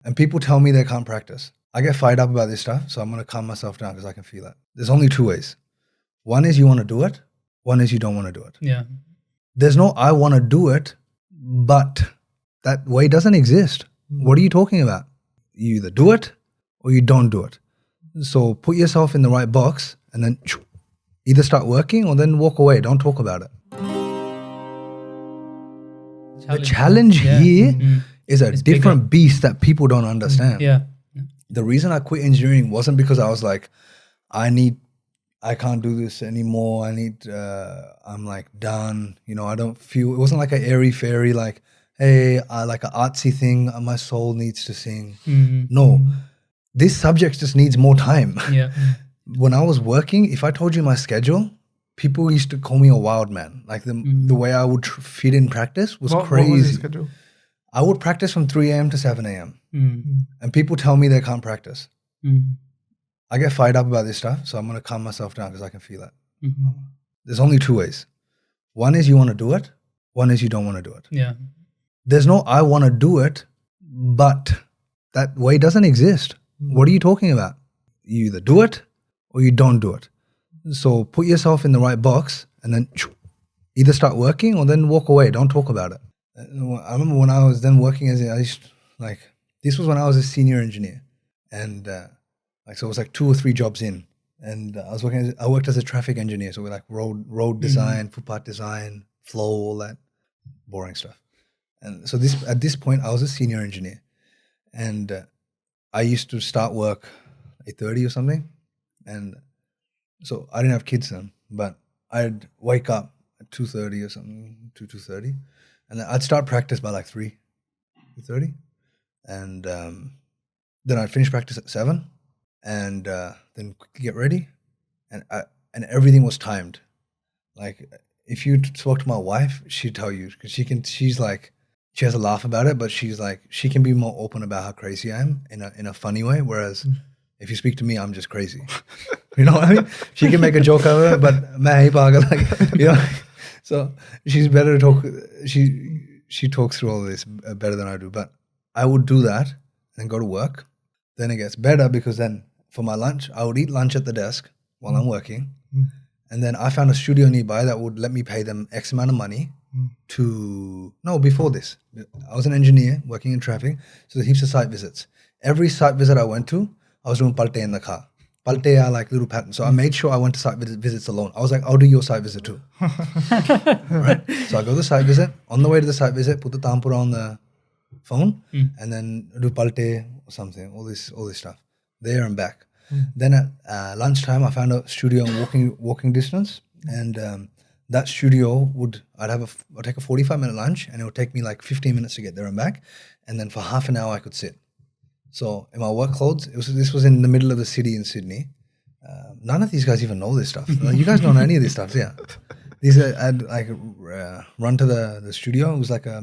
And people tell me they can't practice. I get fired up about this stuff, so I'm going to calm myself down because I can feel it. There's only two ways. One is you want to do it. One is you don't want to do it. Yeah. There's no I want to do it, but that way doesn't exist. What are you talking about? You either do it or you don't do it. So put yourself in the right box and then either start working or then walk away. Don't talk about it. The challenge here is a different beast that people don't understand. Yeah. The reason I quit engineering wasn't because I was like, I can't do this anymore. I'm like done. You know, I don't feel, it wasn't like an airy fairy, like, hey, I like an artsy thing. My soul needs to sing. No, this subject just needs more time. Yeah. When I was working, if I told you my schedule, people used to call me a wild man. Like the way I would fit in practice was crazy. What was your schedule? I would practice from 3 a.m. to 7 a.m. And people tell me they can't practice. I get fired up about this stuff, so I'm going to calm myself down because I can feel it. There's only two ways. One is you want to do it. One is you don't want to do it. Yeah. There's no I want to do it, but that way doesn't exist. What are you talking about? You either do it or you don't do it. So put yourself in the right box and then either start working or then walk away. Don't talk about it. I remember when I was then working this was when I was a senior engineer, and so it was like 2 or 3 jobs in, and I worked as a traffic engineer, so we're like road design, footpath design, flow, all that boring stuff. And so at this point I was a senior engineer, and I used to start work at 8:30 or something, and so I didn't have kids then, but I'd wake up at 2:30 or something, 2:30, and then I'd start practice by like 3:30, and then I'd finish practice at 7, and then quickly get ready, and everything was timed. Like if you spoke to my wife, she'd tell you, because she has a laugh about it, but she's like, she can be more open about how crazy I am in a funny way, whereas if you speak to me, I'm just crazy. You know what I mean? She can make a joke out of it, but main pagal, like, you know. So she's better to talk. She talks through all this better than I do. But I would do that and go to work. Then it gets better because then for my lunch, I would eat lunch at the desk while I'm working, and then I found a studio nearby that would let me pay them X amount of money before this. I was an engineer working in traffic, so there's heaps of site visits. Every site visit I went to, I was doing palte in the car. Palte are like little patterns. So I made sure I went to site visits alone. I was like, I'll do your site visit too. Right? So I go to the site visit. On the way to the site visit, put the tampura on the phone and then do palte or something, all this stuff. There and back. Then at lunchtime, I found a studio in walking distance, and that studio I'd take a 45-minute lunch, and it would take me like 15 minutes to get there and back, and then for half an hour I could sit. So in my work clothes, this was in the middle of the city in Sydney. None of these guys even know this stuff. You guys don't know any of this stuff, yeah. I'd like run to the studio. It was like a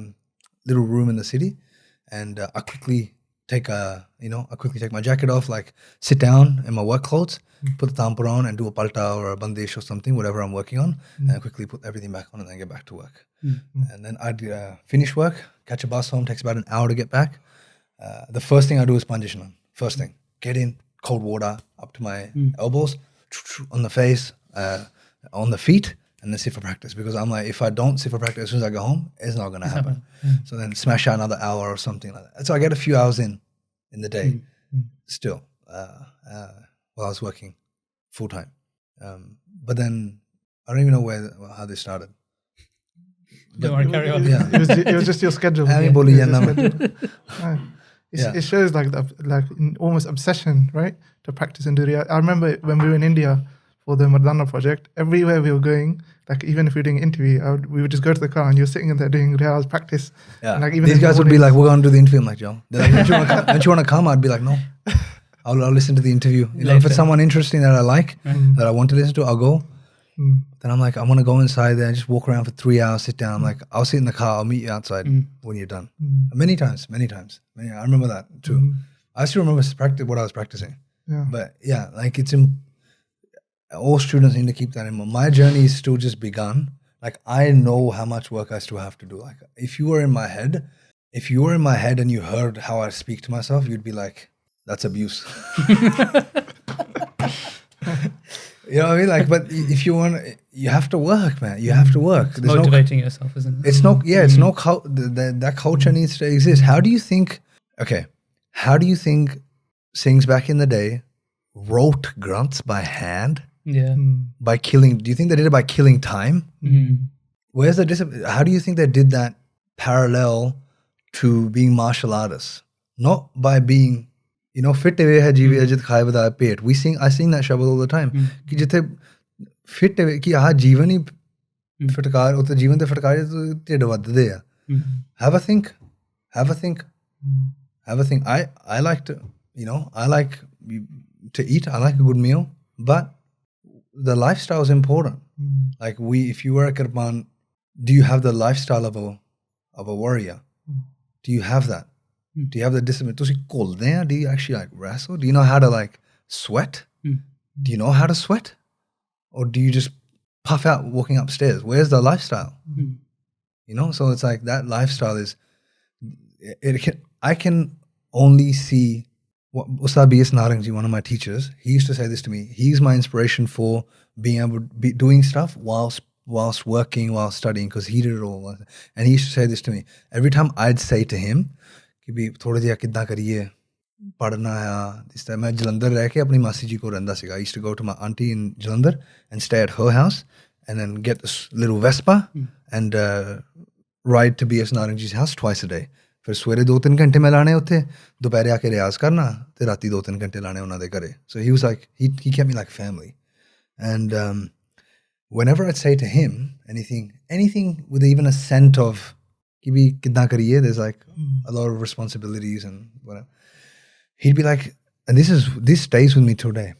little room in the city, and I quickly take my jacket off, like sit down in my work clothes, put the tampura on, and do a palta or a bandesh or something, whatever I'm working on, and quickly put everything back on and then get back to work. And then I'd finish work, catch a bus home, takes about an hour to get back. The first thing I do is Panjashanam. First thing, get in, cold water up to my elbows, on the face, on the feet, and then sit for practice. Because I'm like, if I don't sit for practice as soon as I go home, it's not going to happen. So then smash out another hour or something like that. So I get a few hours in the day still while I was working full time. But then I don't even know how this started. Don't worry, carry on. Yeah. It was just your schedule. It shows like almost obsession, right? To practice and do riyaz. I remember when we were in India for the Mardana project, everywhere we were going, like even if we were doing an interview, we would just go to the car and you're sitting in there doing riyaz practice. Yeah. And like even these guys would be like, we're going to do the interview. I'm like, Joe, don't you want to come? I'd be like, no, I'll listen to the interview. You know, if it's someone interesting that I like, that I want to listen to, I'll go. Then I'm like, I want to go inside there and just walk around for 3 hours, sit down. I'm like, I'll sit in the car, I'll meet you outside when you're done. Many times. I remember that too. I still remember what I was practicing. Yeah. But yeah, like all students need to keep that in mind. My journey is still just begun. Like I know how much work I still have to do. Like if you were in my head, if you were in my head and you heard how I speak to myself, you'd be like, that's abuse. You know what I mean? Like, but if you want, you have to work, man. You have to work. It's motivating yourself, isn't it? It's no, yeah, it's no, that culture needs to exist. How do you think Singhs back in the day wrote grunts by hand? Yeah. By killing, do you think they did it by killing time? Where's the discipline? How do you think they did that parallel to being martial artists? Not by being, you know, fit away hai jeevi ajit khaye bada pet. I sing that shabad all the time. Ki jithe fit away ki aha jeevan hi fitkar utte jeevan te fitkar tid vadde a. Have a think. I like to, you know, I like to eat. I like a good meal, but the lifestyle is important. Like if you were a Kirpan, do you have the lifestyle of a warrior? Do you have that? Do you have the discipline? Do you actually like wrestle? Do you know how to like sweat? Do you know how to sweat? Or do you just puff out walking upstairs? Where's the lifestyle? You know, so it's like that lifestyle is, I can only see what Ustad B.S. Narangji, one of my teachers, he used to say this to me. He's my inspiration for being able to be doing stuff whilst working, while studying, because he did it all. And he used to say this to me. Every time I'd say to him, कि भी थोड़ा जिहा किद्दां करिए पढ़ना है इस तरह मैं जलंधर रह के अपनी मासी जी को रहंदा सीगा. I used to go to my auntie in Jalandhar and stay at her house and then get this little Vespa and ride to B.S. Narangji's house twice a day. फिर सवेरे 2-3 घंटे मैं लाने उत्थे दोपहरे आके रियाज करना ते राती 2-3 घंटे लाने उन्हां दे घरे. So he was like he kept me like family. And whenever I'd say to him anything with even a scent of कि भी किद्दां करिए, there's like a lot of responsibilities and whatever, he'd be like, and this stays with me today,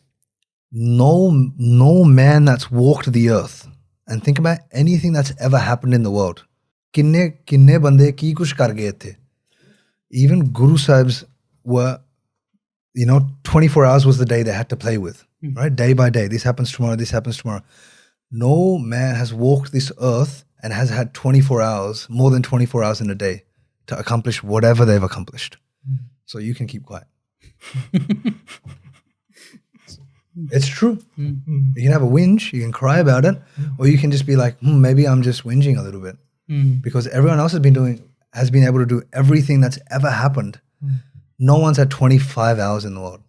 no man that's walked the earth, and think about anything that's ever happened in the world, किन्ने बंदे की कुछ कर गए थे. Even Guru Sahibs were, you know, 24 hours was the day they had to play with, right? Day by day, this happens tomorrow. No man has walked this earth and has had 24 hours, more than 24 hours in a day to accomplish whatever they've accomplished. So you can keep quiet. It's true. You can have a whinge, you can cry about it, or you can just be like, maybe I'm just whinging a little bit. Because everyone else has been able to do everything that's ever happened. No one's had 25 hours in the world.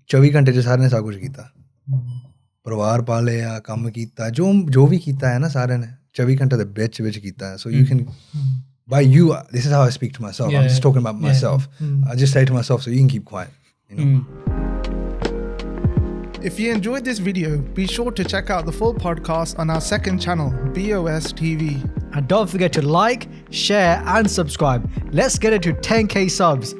24 घंटे च सारे ने सब कुछ कीता. परिवार पाले, काम कीता, जो भी कीता है ना सारे ने 24 घंटे दे बिच कीता है. So you can, by you, this is how I speak to myself. I'm just talking about myself. I just say to myself, so you can keep quiet. You know? If you enjoyed this video, be sure to check out the full podcast on our second channel, BOS TV. And don't forget to like, share and subscribe. Let's get it to 10K subs.